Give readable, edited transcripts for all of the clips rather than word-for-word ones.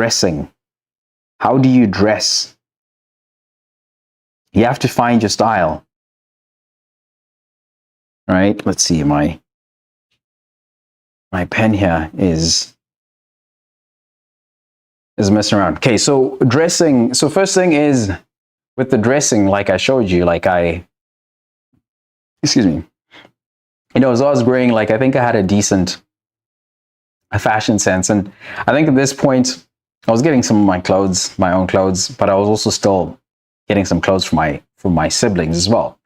dressing. How do you dress? You have to find your style. Right? Let's see, my pen here is messing around. Okay, so dressing. So first thing is with the dressing, like I showed you, excuse me, as I was growing, I think I had a decent fashion sense. And I think at this point, I was getting some of my own clothes, but I was also still getting some clothes from my siblings as well.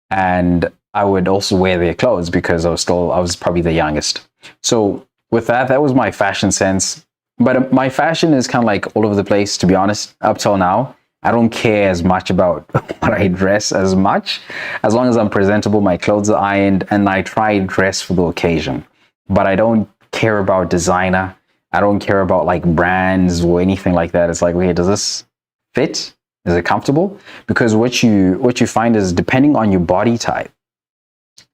And I would also wear their clothes because I was probably the youngest. So with that was my fashion sense. But my fashion is kind of all over the place, to be honest, up till now. I don't care as much about what I dress as much, as long as I'm presentable, my clothes are ironed, and I try to dress for the occasion. But I don't care about designer. I don't care about brands or anything like that. It's okay, does this fit? Is it comfortable? Because what you find is, depending on your body type,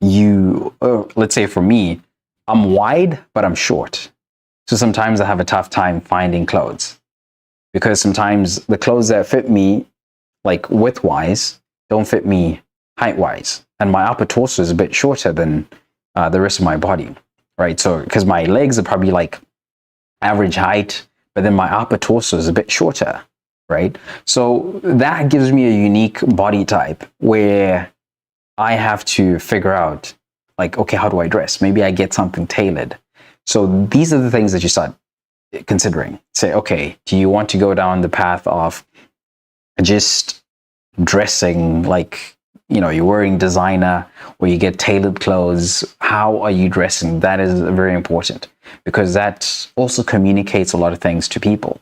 let's say for me, I'm wide, but I'm short. So sometimes I have a tough time finding clothes, because sometimes the clothes that fit me, width-wise, don't fit me height-wise. And my upper torso is a bit shorter than the rest of my body, right? So, because my legs are probably average height, but then my upper torso is a bit shorter, right? So that gives me a unique body type where I have to figure out, okay, how do I dress? Maybe I get something tailored. So these are the things that you start considering. Say, okay, do you want to go down the path of just dressing you're wearing designer, or you get tailored clothes? How are you dressing? That is very important, because that also communicates a lot of things to people.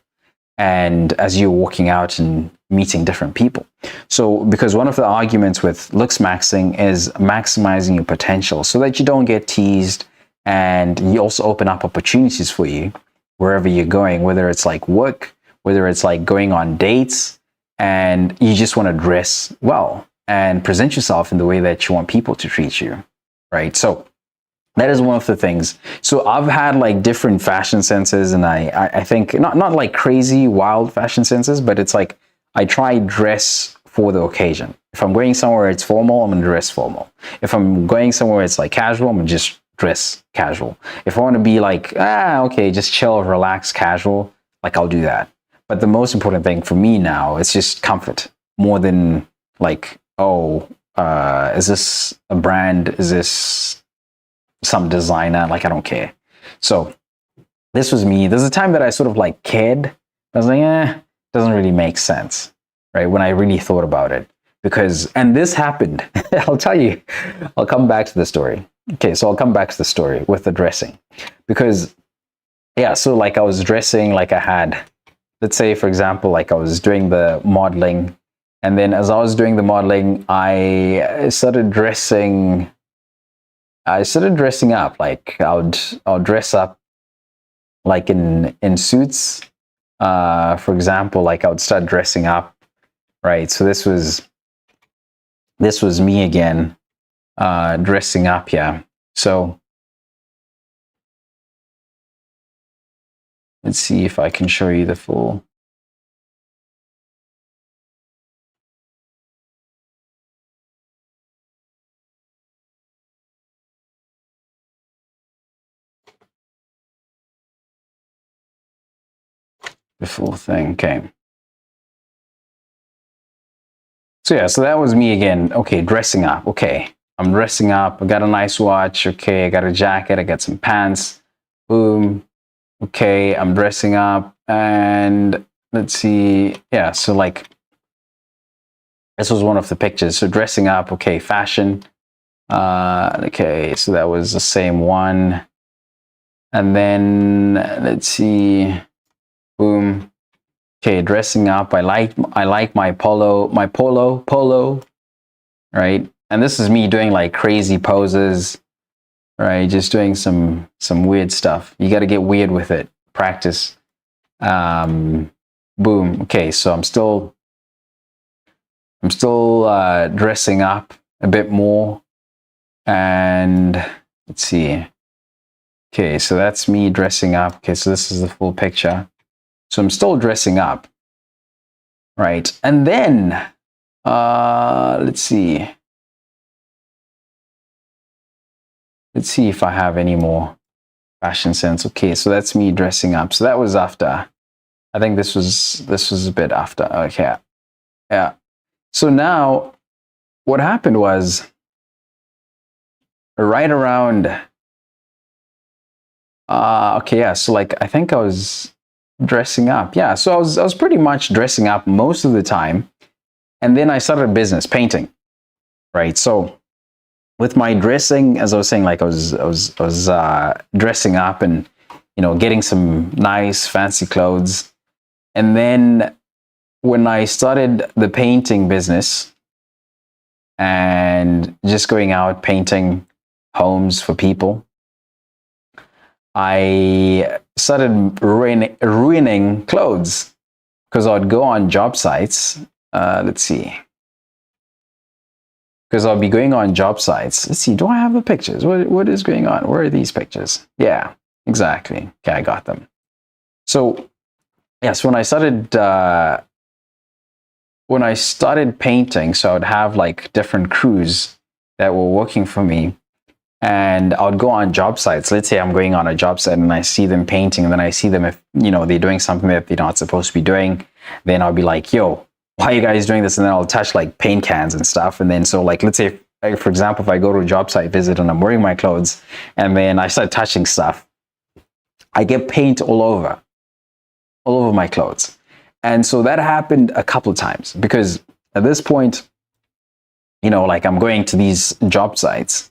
And as you're walking out and meeting different people. So, because one of the arguments with looks maxing is maximizing your potential so that you don't get teased, and you also open up opportunities for you wherever you're going, whether it's work, whether it's going on dates, and you just want to dress well and present yourself in the way that you want people to treat you, right? So that is one of the things. So I've had different fashion senses, and I think not crazy wild fashion senses, but it's I try dress for the occasion. If I'm going somewhere it's formal, I'm gonna dress formal. If I'm going somewhere it's casual, I'm gonna just dress casual. If I want to be okay, just chill, relax, casual, I'll do that. But the most important thing for me now is just comfort, more than is this a brand? Is this some designer? I don't care. So this was me. There's a time that I sort of cared. I was doesn't really make sense, right? When I really thought about it, and this happened. I'll tell you, I'll come back to the story. Okay, so I'll come back to the story with the dressing, because so I was dressing, I had, let's say for example, I was doing the modeling, and then as I was doing the modeling, I started dressing up. I'll dress up in suits. For example, I would start dressing up, right? So this was me again, dressing up. Yeah. So let's see if I can show you the full. The full thing. Okay. So yeah, so that was me again. Okay, dressing up. Okay, I'm dressing up. I got a nice watch. Okay, I got a jacket. I got some pants. Boom. Okay, I'm dressing up, and let's see. Yeah, so this was one of the pictures. So dressing up. Okay, fashion. Okay, so that was the same one. And then let's see. Boom. Okay, dressing up. I like my polo, right? And this is me doing crazy poses, right? Just doing some weird stuff. You got to get weird with it. Practice. Boom. Okay, so I'm still dressing up a bit more, and let's see. Okay, so that's me dressing up. Okay, so this is the full picture. So I'm still dressing up, right? And then, let's see. Let's see if I have any more fashion sense. Okay, so that's me dressing up. So that was after. I think this was a bit after. Okay, yeah. So now, what happened was right around. Okay, yeah. So like, I think I was dressing up. Yeah, so I was pretty much dressing up most of the time, and then I started a business painting, right? So with my dressing, as I was saying, like I was dressing up and getting some nice fancy clothes, and then when I started the painting business and just going out painting homes for people, I started ruining clothes because I'd go on job sites. Let's see. Because I'll be going on job sites. Let's see, do I have the pictures? What is going on? Where are these pictures? Yeah, exactly. Okay, I got them. So, yes, when I started painting, so I'd have like different crews that were working for me, and I would go on job sites. Let's say I'm going on a job site and I see them painting, and then I see them if they're doing something that they're not supposed to be doing, then I'll be like, yo, why are you guys doing this? And then I'll touch like paint cans and stuff. And then so like, let's say, for example, if I go to a job site visit and I'm wearing my clothes and then I start touching stuff, I get paint all over my clothes. And so that happened a couple of times because at this point, like I'm going to these job sites,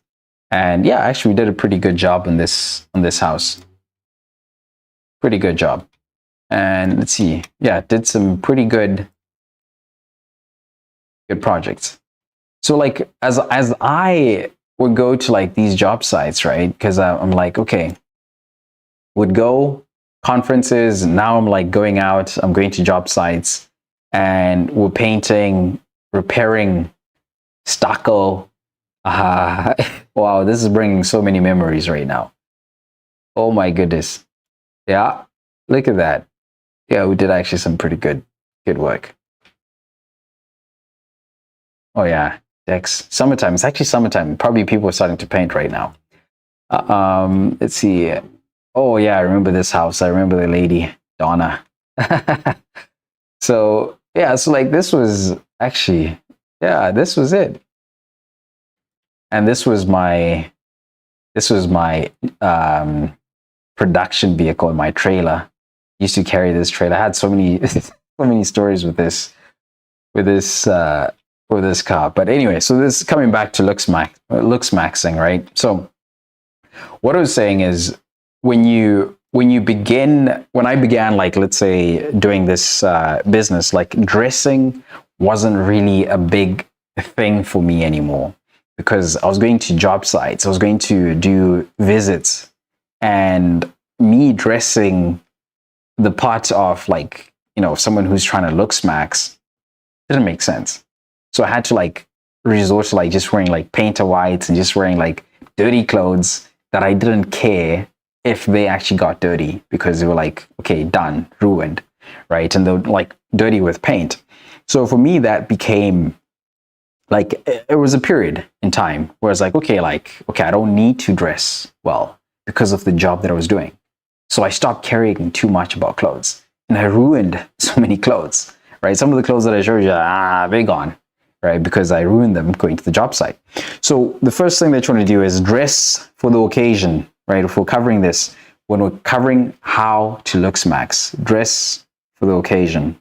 and yeah, actually we did a pretty good job on this house. Pretty good job. And let's see, yeah, did some pretty good projects. So like as I would go to like these job sites, right? Because I'm like, okay, would go conferences. Now I'm like going out. I'm going to job sites, and we're painting, repairing stucco. Wow, this is bringing so many memories right now. Oh my goodness. Yeah, look at that. Yeah, we did actually some pretty good work. Oh yeah, decks. Summertime. It's actually summertime. Probably people are starting to paint right now. Let's see. Oh yeah, I remember this house. I remember the lady, Donna. So yeah, so like this was actually, yeah, this was it. And this was my production vehicle, my trailer. I used to carry this trailer. I had so many so many stories with this car. But anyway, so this coming back to looks maxing, right? So what I was saying is when I began, like, let's say doing this business, like dressing wasn't really a big thing for me anymore because I was going to job sites, I was going to do visits, and me dressing the part of like, someone who's trying to look smacks didn't make sense. So I had to like resort to like just wearing like painter whites and just wearing like dirty clothes that I didn't care if they actually got dirty because they were like, okay, done, ruined, right? And they're like dirty with paint. So for me, that became like, it was a period in time where it's like, okay, I don't need to dress well because of the job that I was doing. So I stopped caring too much about clothes, and I ruined so many clothes, right? Some of the clothes that I showed you, they're gone, right? Because I ruined them going to the job site. So the first thing that you want to do is dress for the occasion, right? If we're covering this, when we're covering how to look smacks, dress for the occasion,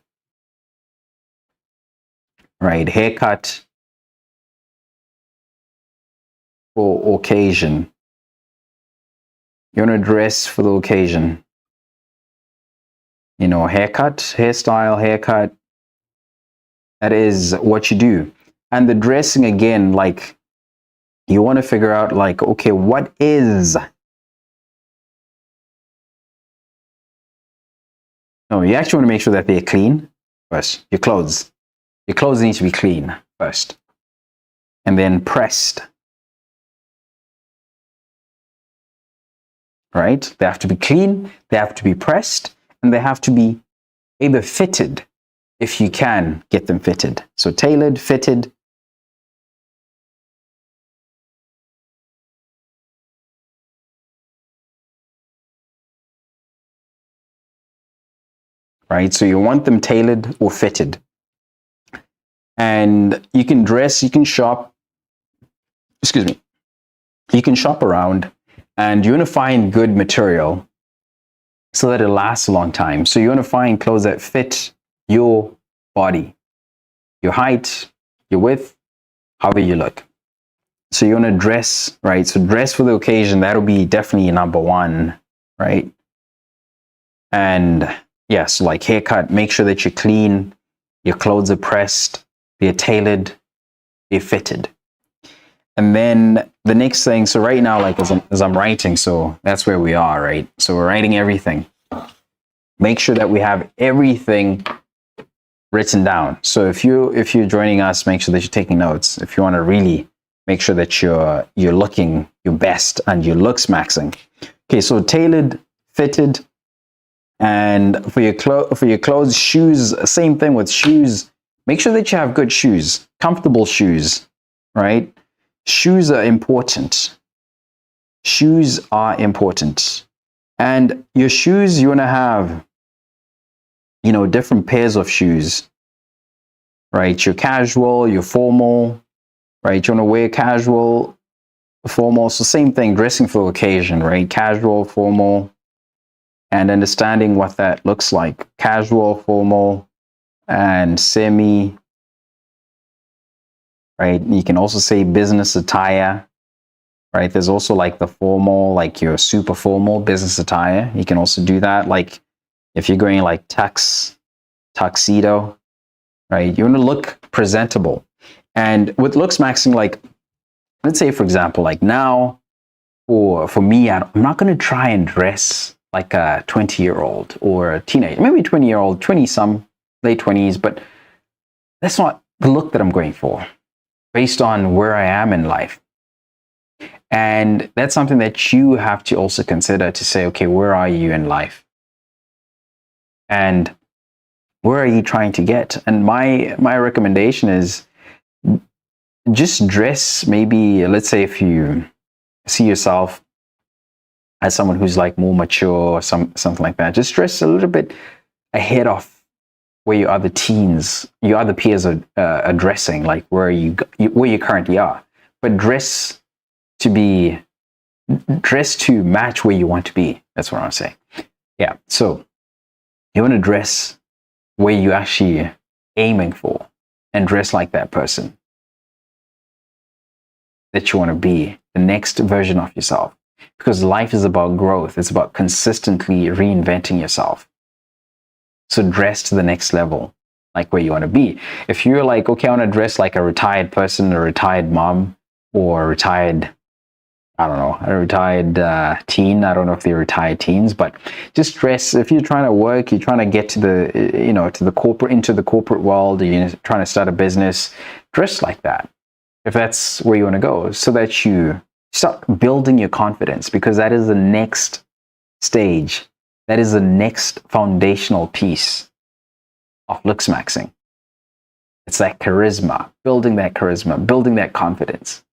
right? Haircut for occasion. You want to dress for the occasion. Haircut, hairstyle, haircut. That is what you do. And the dressing, again, like you want to figure out like, okay, what is... No, you actually want to make sure that they're clean first. Your clothes need to be clean first, and then pressed. Right? They have to be clean, they have to be pressed, and they have to be either fitted, if you can get them fitted. So tailored, fitted. Right? So you want them tailored or fitted. And you can dress, you can shop, excuse me, you can shop around, and you want to find good material so that it lasts a long time. So you want to find clothes that fit your body, your height, your width, however you look. So you want to dress, right? So dress for the occasion. That'll be definitely number one, right? And yes, like haircut, make sure that you're clean, your clothes are pressed, they're tailored, they're fitted. And then the next thing, so right now, like as I'm writing, so that's where we are, right? So we're writing everything. Make sure that we have everything written down. So if you're joining us, make sure that you're taking notes. If you want to really make sure that you're looking your best and your looks maxing. Okay, so tailored, fitted, and for your clothes, shoes, same thing with shoes. Make sure that you have good shoes, comfortable shoes, right? Shoes are important. Shoes are important. And your shoes, you want to have, different pairs of shoes, right? Your casual, your formal, right? You want to wear casual, formal. So same thing, dressing for occasion, right? Casual, formal, and understanding what that looks like. Casual, formal, and semi, right? You can also say business attire, right? There's also like the formal, like your super formal business attire. You can also do that. Like if you're going like tuxedo, right? You want to look presentable. And with looks maxing, like, let's say, for example, like now, for me, I'm not going to try and dress like a 20-year-old or a teenager, maybe 20-year-old, 20-some, late 20s, but that's not the look that I'm going for based on where I am in life. And that's something that you have to also consider to say, okay, where are you in life? And where are you trying to get? And my recommendation is just dress, maybe, let's say if you see yourself as someone who's like more mature or something like that, just dress a little bit ahead of where your other teens, your other peers are dressing, like where you currently are. But dress to match where you want to be. That's what I want to say. Yeah. So you want to dress where you're actually aiming for, and dress like that person that you want to be, the next version of yourself. Because life is about growth. It's about consistently reinventing yourself. So dress to the next level, like where you want to be. If you're like, okay, I want to dress like a retired person, a retired mom, or a retired, I don't know, a retired teen. I don't know if they're retired teens, but just dress. If you're trying to work, you're trying to get to into the corporate world, you're trying to start a business, dress like that. If that's where you want to go, so that you start building your confidence, because that is the next stage. That is the next foundational piece of looks maxing. It's that charisma, building that confidence.